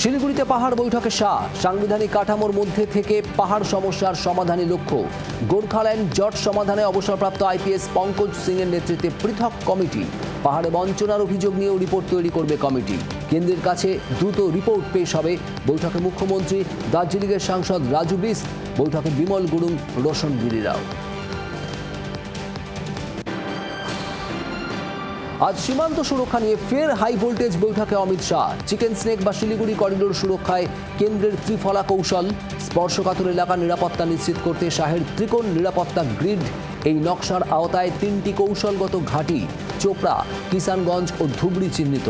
শিলিগুড়িতে পাহাড় বৈঠকে শাহ, সাংবিধানিক কাঠামোর মধ্যে থেকে পাহাড় সমস্যার সমাধানই লক্ষ্য। গোর্খাল্যান্ড জট সমাধানে অবসরপ্রাপ্ত আইপিএস পঙ্কজ সিং এর নেতৃত্বে পৃথক কমিটি। পাহাড়ে বঞ্চনার অভিযোগ নিয়েও রিপোর্ট তৈরি করবে কমিটি। কেন্দ্রের কাছে দ্রুত রিপোর্ট পেশ হবে। বৈঠকে মুখ্যমন্ত্রী, দার্জিলিংয়ের সাংসদ রাজু বিস্ট, বৈঠকে বিমল গুরুং, রোশন গিরিরাও। আজ সীমান্ত সুরক্ষা নিয়ে ফের হাই ভোল্টেজ বৈঠকে অমিত শাহ। চিকেন স্নেক বা শিলিগুড়ি করিডোর সুরক্ষায় কেন্দ্রের ত্রিফলা কৌশল। স্পর্শকাতর এলাকার নিরাপত্তা নিশ্চিত করতে শাহের ত্রিকোণ নিরাপত্তা গ্রিড। এই নকশার আওতায় 3টি কৌশলগত ঘাঁটি চোপড়া, কিষানগঞ্জ ও ধুবড়ি চিহ্নিত।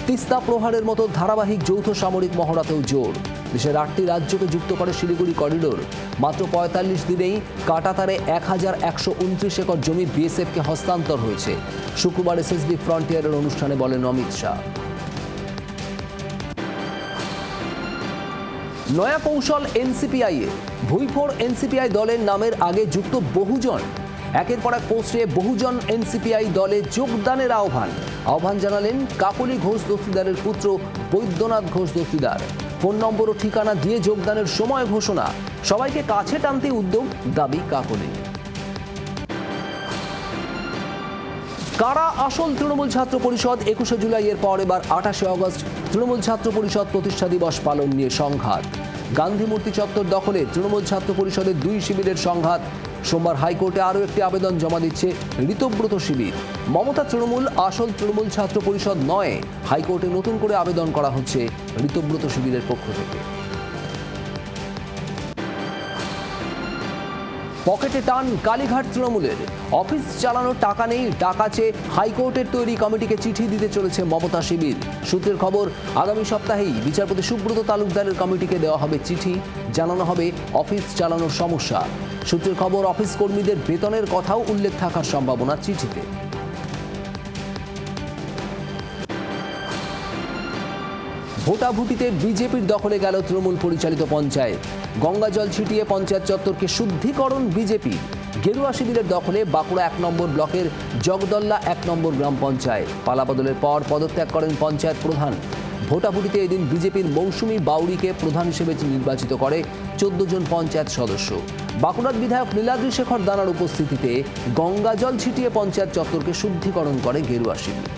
তিস্তা প্রহারের মতো ধারাবাহিক যৌথ সামরিক মহড়াতেও জোর। দেশের 8টি রাজ্যকে যুক্ত করে শিলিগুড়ি করিডোর। মাত্র 45 দিনেই কাটাতারে 1129 একর জমি বিএসএফকে হস্তান্তর হয়েছে। শুক্রবার এসএসবি ফ্রন্টিয়ারের অনুষ্ঠানে বলেন অমিত শাহ। নয়া কৌশল এনসিপিআই এর। ভুইফোর এনসিপিআই দলের নামের আগে যুক্ত বহুজন। একের পর এক পোস্টে বহুজন এনসিপিআই দলে যোগদানের আহ্বান জানালেন কাকলি ঘোষ দস্তিদারের পুত্র বৈদ্যনাথ ঘোষ দস্তিদার। ফোন নম্বর ও ঠিকানা দিয়ে যোগদানের সময় ঘোষণা। সবাইকে কাছে টানতে উদ্যোগ, দাবি কাকলি। কারা আসল তৃণমূল ছাত্র পরিষদ? 21শে জুলাইয়ের পর এবার 28শে আগস্ট তৃণমূল ছাত্র পরিষদ প্রতিষ্ঠা দিবস পালন নিয়ে সংঘাত। গান্ধী মূর্তি চত্বর দখলে তৃণমূল ছাত্র পরিষদের 2 শিবিরের সংঘাত। সোমবার হাইকোর্টে আরও একটি আবেদন জমা দিচ্ছে ঋতব্রত শিবির। মমতা তৃণমূল আসল তৃণমূল ছাত্র পরিষদ নয়, হাইকোর্টে নতুন করে আবেদন করা হচ্ছে ঋতব্রত শিবিরের পক্ষ থেকে। পকেটে টান কালীঘাট তৃণমূলের। অফিস চালানোর টাকা নেই, টাকা চেয়ে হাইকোর্টের তৈরি কমিটিকে চিঠি দিতে চলেছে মমতা শিবির। সূত্রের খবর, আগামী সপ্তাহেই বিচারপতি সুব্রত তালুকদারের কমিটিকে দেওয়া হবে চিঠি। জানানো হবে অফিস চালানোর সমস্যা। সূত্রের খবর, অফিস কর্মীদের বেতনের কথাও উল্লেখ থাকার সম্ভাবনা চিঠিতে। ভোটাভুটিতে বিজেপির দখলে গেল তৃণমূল পরিচালিত পঞ্চায়েত। গঙ্গা জল ছিটিয়ে পঞ্চায়েত চত্বরকে শুদ্ধিকরণ বিজেপি। গেরুয়া শিবিরের দখলে বাঁকুড়া 1 নম্বর ব্লকের জগদল্লা 1 নম্বর গ্রাম পঞ্চায়েত। পালাবদলের পর পদত্যাগ করেন পঞ্চায়েত প্রধান। ভোটাভুটিতে এদিন বিজেপির মৌসুমী বাউরিকে প্রধান হিসেবে নির্বাচিত করে 14 জন পঞ্চায়েত সদস্য। বাঁকুড়ার বিধায়ক নীলাদ্রি শেখর দানার উপস্থিতিতে গঙ্গা জল ছিটিয়ে পঞ্চায়েত চত্বরকে শুদ্ধিকরণ করে গেরুয়া শিবির।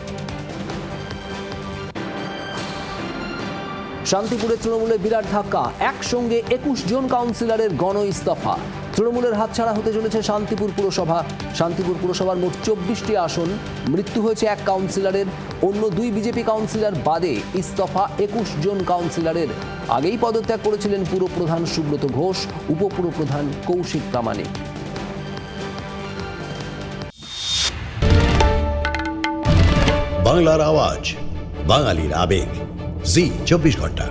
শান্তিপুরে তৃণমূলের বিরাট ধাক্কা। একসঙ্গে 21 জন কাউন্সিলরের গণ ইস্তফা। তৃণমূলের হাতছাড়া হতে চলেছে শান্তিপুর পুরসভা। শান্তিপুর পুরসভার মোট 24টি আসন। মৃত্যু হয়েছে 1 কাউন্সিলরের। অন্য 2 বিজেপি কাউন্সিলর বাদে ইস্তফা 21 জন কাউন্সিলরের। আগেই পদত্যাগ করেছিলেন পুরপ্রধান সুব্রত ঘোষ, উপপুরপ্রধান কৌশিক প্রামাণিক। বাংলার আওয়াজ, বাঙালির আবেগ, জি 24 ঘন্টা।